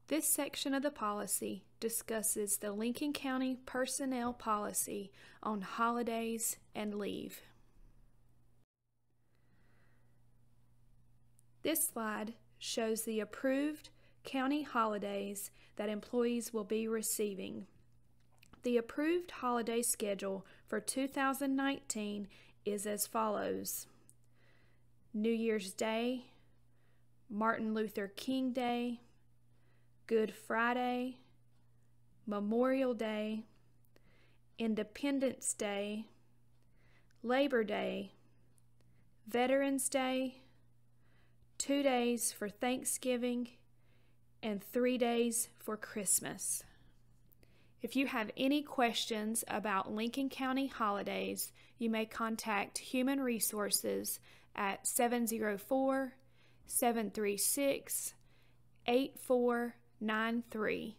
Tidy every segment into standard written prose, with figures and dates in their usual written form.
This section of the policy discusses the Lincoln County Personnel Policy on holidays and leave. This slide shows the approved county holidays that employees will be receiving. The approved holiday schedule for 2019 is as follows: New Year's Day, Martin Luther King Day, Good Friday, Memorial Day, Independence Day, Labor Day, Veterans Day, 2 days for Thanksgiving, and 3 days for Christmas. If you have any questions about Lincoln County holidays, you may contact Human Resources at 704-736-8493.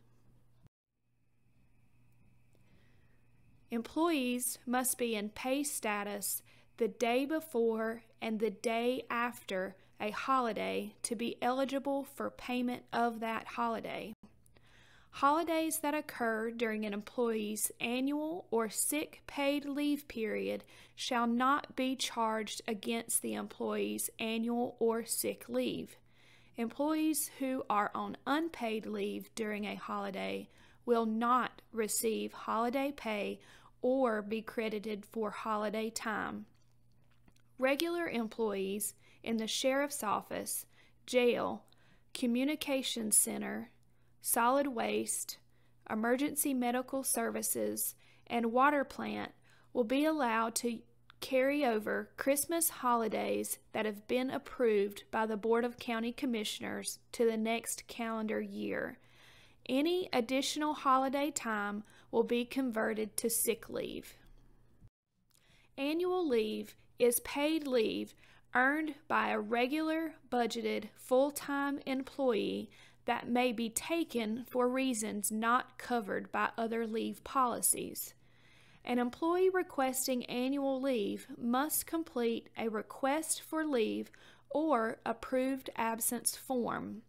Employees must be in pay status the day before and the day after a holiday to be eligible for payment of that holiday. Holidays that occur during an employee's annual or sick paid leave period shall not be charged against the employee's annual or sick leave. Employees who are on unpaid leave during a holiday will not receive holiday pay or be credited for holiday time. Regular employees in the sheriff's office, jail, communications center, solid waste, emergency medical services, and water plant will be allowed to carry over Christmas holidays that have been approved by the Board of County Commissioners to the next calendar year. Any additional holiday time will be converted to sick leave. Annual leave is paid leave earned by a regular budgeted full-time employee that may be taken for reasons not covered by other leave policies. An employee requesting annual leave must complete a request for leave or approved absence form.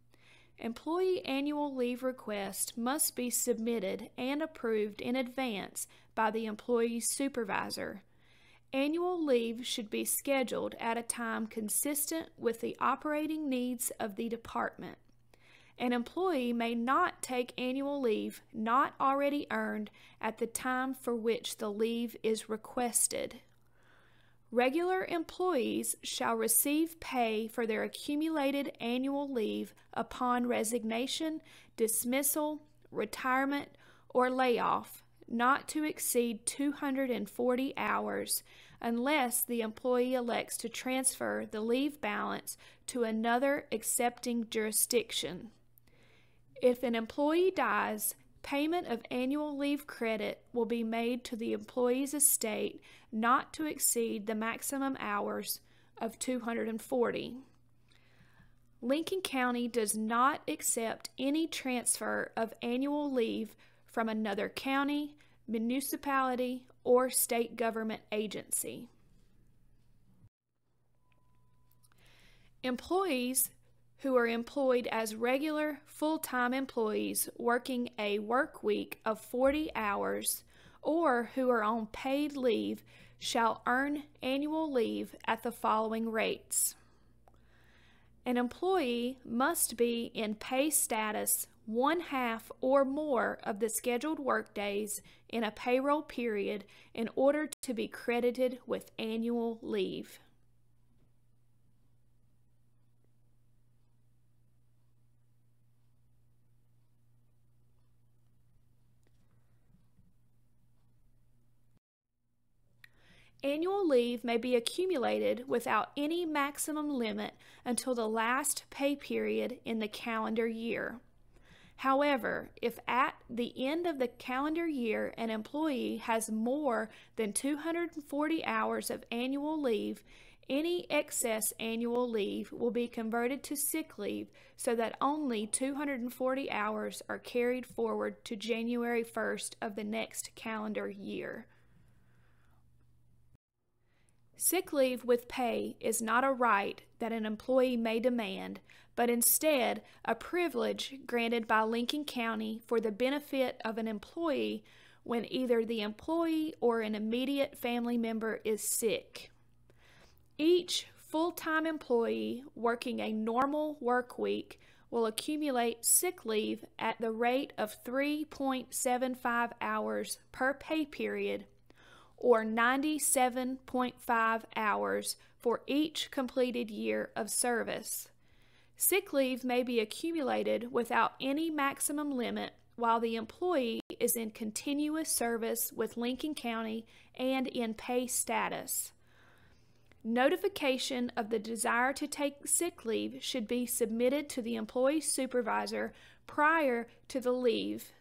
Employee annual leave request must be submitted and approved in advance by the employee's supervisor. Annual leave should be scheduled at a time consistent with the operating needs of the department. An employee may not take annual leave not already earned at the time for which the leave is requested. Regular employees shall receive pay for their accumulated annual leave upon resignation, dismissal, retirement, or layoff, not to exceed 240 hours, unless the employee elects to transfer the leave balance to another accepting jurisdiction. If an employee dies, payment of annual leave credit will be made to the employee's estate not to exceed the maximum hours of 240. Lincoln County does not accept any transfer of annual leave from another county, municipality, or state government agency. Employees who are employed as regular full-time employees working a work week of 40 hours or who are on paid leave shall earn annual leave at the following rates. An employee must be in pay status 1/2 or more of the scheduled workdays in a payroll period in order to be credited with annual leave. Annual leave may be accumulated without any maximum limit until the last pay period in the calendar year. However, if at the end of the calendar year an employee has more than 240 hours of annual leave, any excess annual leave will be converted to sick leave so that only 240 hours are carried forward to January 1st of the next calendar year. Sick leave with pay is not a right that an employee may demand, but instead a privilege granted by Lincoln County for the benefit of an employee when either the employee or an immediate family member is sick. Each full-time employee working a normal work week will accumulate sick leave at the rate of 3.75 hours per pay period, or 97.5 hours for each completed year of service. Sick leave may be accumulated without any maximum limit while the employee is in continuous service with Lincoln County and in pay status. Notification of the desire to take sick leave should be submitted to the employee's supervisor prior to the leave,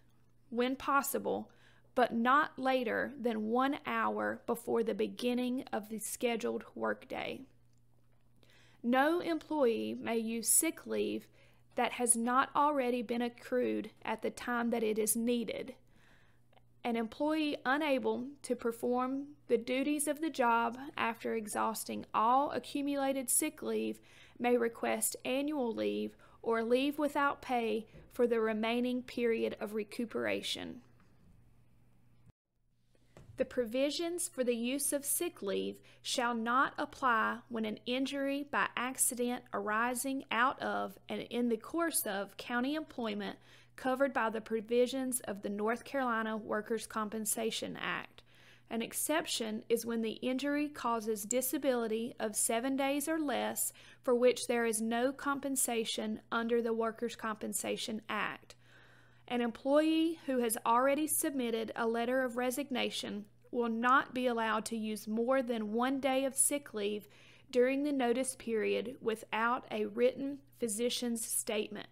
when possible, but not later than 1 hour before the beginning of the scheduled workday. No employee may use sick leave that has not already been accrued at the time that it is needed. An employee unable to perform the duties of the job after exhausting all accumulated sick leave may request annual leave or leave without pay for the remaining period of recuperation. The provisions for the use of sick leave shall not apply when an injury by accident arising out of and in the course of county employment covered by the provisions of the North Carolina Workers' Compensation Act. An exception is when the injury causes disability of 7 days or less for which there is no compensation under the Workers' Compensation Act. An employee who has already submitted a letter of resignation will not be allowed to use more than 1 day of sick leave during the notice period without a written physician's statement.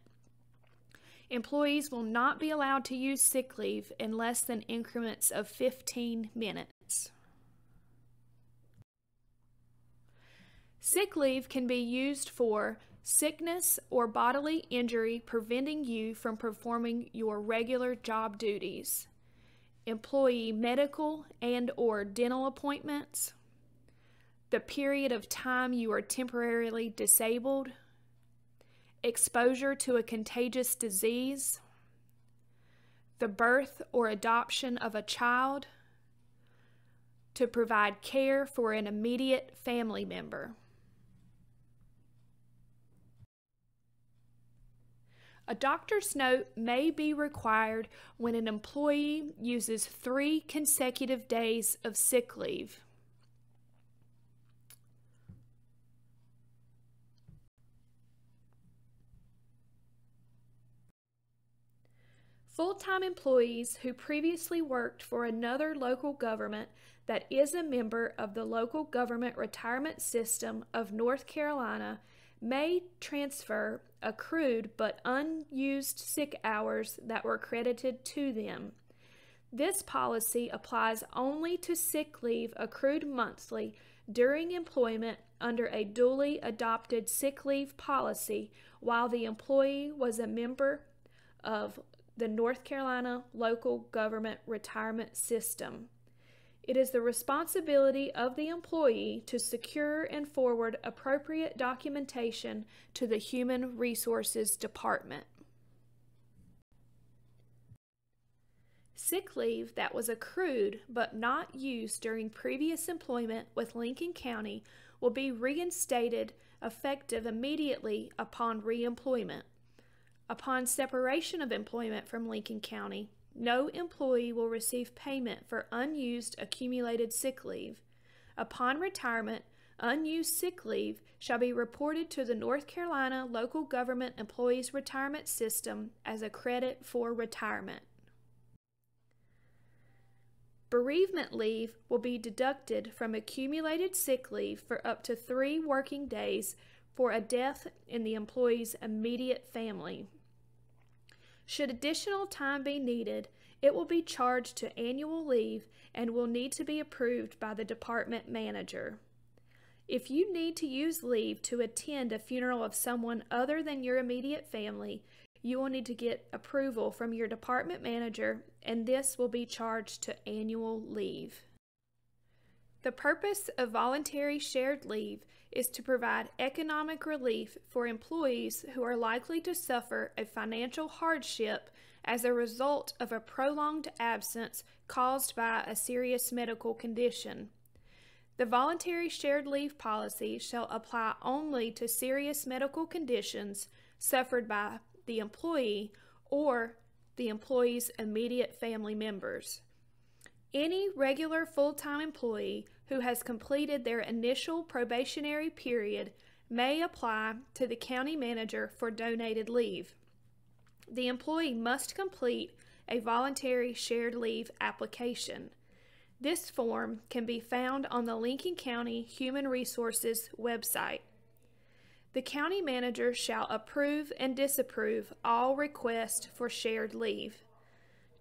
Employees will not be allowed to use sick leave in less than increments of 15 minutes. Sick leave can be used for sickness or bodily injury preventing you from performing your regular job duties, employee medical and/or dental appointments, the period of time you are temporarily disabled, exposure to a contagious disease, the birth or adoption of a child, to provide care for an immediate family member. A doctor's note may be required when an employee uses 3 consecutive days of sick leave. Full-time employees who previously worked for another local government that is a member of the Local Government Retirement System of North Carolina may transfer accrued but unused sick hours that were credited to them. This policy applies only to sick leave accrued monthly during employment under a duly adopted sick leave policy while the employee was a member of the North Carolina Local Government Retirement System. It is the responsibility of the employee to secure and forward appropriate documentation to the Human Resources Department. Sick leave that was accrued but not used during previous employment with Lincoln County will be reinstated effective immediately upon reemployment. Upon separation of employment from Lincoln County, no employee will receive payment for unused accumulated sick leave. Upon retirement, unused sick leave shall be reported to the North Carolina Local Government Employees Retirement System as a credit for retirement. Bereavement leave will be deducted from accumulated sick leave for up to 3 working days for a death in the employee's immediate family. Should additional time be needed, it will be charged to annual leave and will need to be approved by the department manager. If you need to use leave to attend a funeral of someone other than your immediate family, you will need to get approval from your department manager, and this will be charged to annual leave. The purpose of voluntary shared leave is to provide economic relief for employees who are likely to suffer a financial hardship as a result of a prolonged absence caused by a serious medical condition. The voluntary shared leave policy shall apply only to serious medical conditions suffered by the employee or the employee's immediate family members. Any regular full-time employee who has completed their initial probationary period may apply to the county manager for donated leave. The employee must complete a voluntary shared leave application. This form can be found on the Lincoln County Human Resources website. The county manager shall approve and disapprove all requests for shared leave.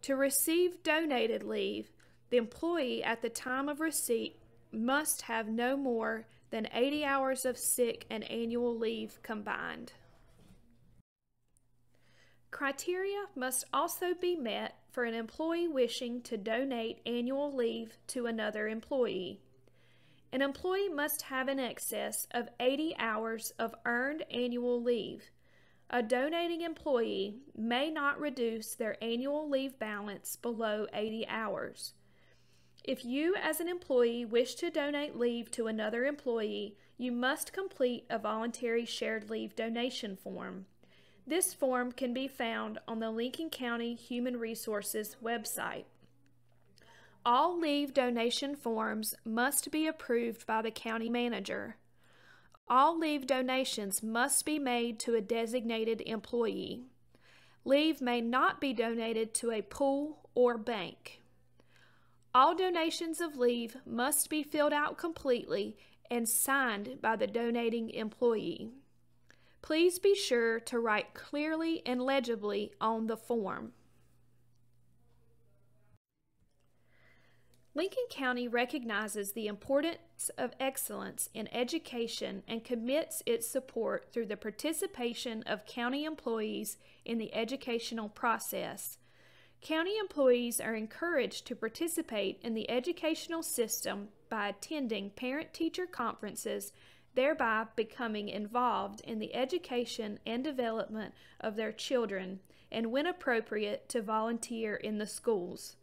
To receive donated leave, the employee at the time of receipt must have no more than 80 hours of sick and annual leave combined. Criteria must also be met for an employee wishing to donate annual leave to another employee. An employee must have in excess of 80 hours of earned annual leave. A donating employee may not reduce their annual leave balance below 80 hours. If you as an employee wish to donate leave to another employee, you must complete a voluntary shared leave donation form. This form can be found on the Lincoln County Human Resources website. All leave donation forms must be approved by the county manager. All leave donations must be made to a designated employee. Leave may not be donated to a pool or bank. All donations of leave must be filled out completely and signed by the donating employee. Please be sure to write clearly and legibly on the form. Lincoln County recognizes the importance of excellence in education and commits its support through the participation of county employees in the educational process. County employees are encouraged to participate in the educational system by attending parent-teacher conferences, thereby becoming involved in the education and development of their children, and when appropriate, to volunteer in the schools.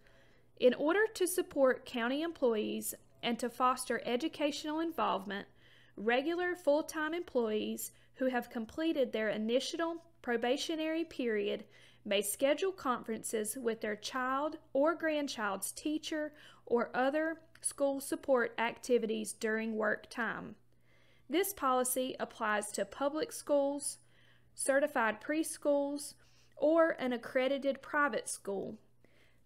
In order to support county employees and to foster educational involvement, regular full-time employees who have completed their initial probationary period may schedule conferences with their child or grandchild's teacher or other school support activities during work time. This policy applies to public schools, certified preschools, or an accredited private school.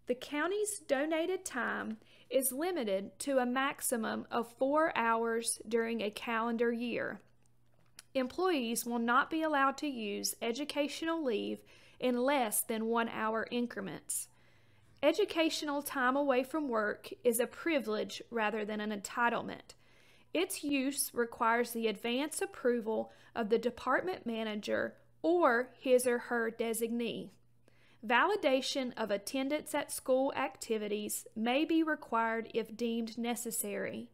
The county's donated time is limited to a maximum of 4 hours during a calendar year. Employees will not be allowed to use educational leave in less than 1 hour increments. Educational time away from work is a privilege rather than an entitlement. Its use requires the advance approval of the department manager or his or her designee. Validation of attendance at school activities may be required if deemed necessary.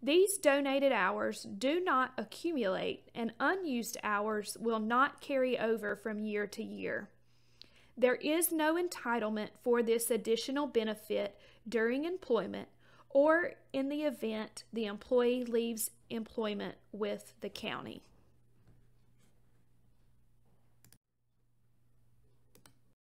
These donated hours do not accumulate, and unused hours will not carry over from year to year. There is no entitlement for this additional benefit during employment or in the event the employee leaves employment with the county.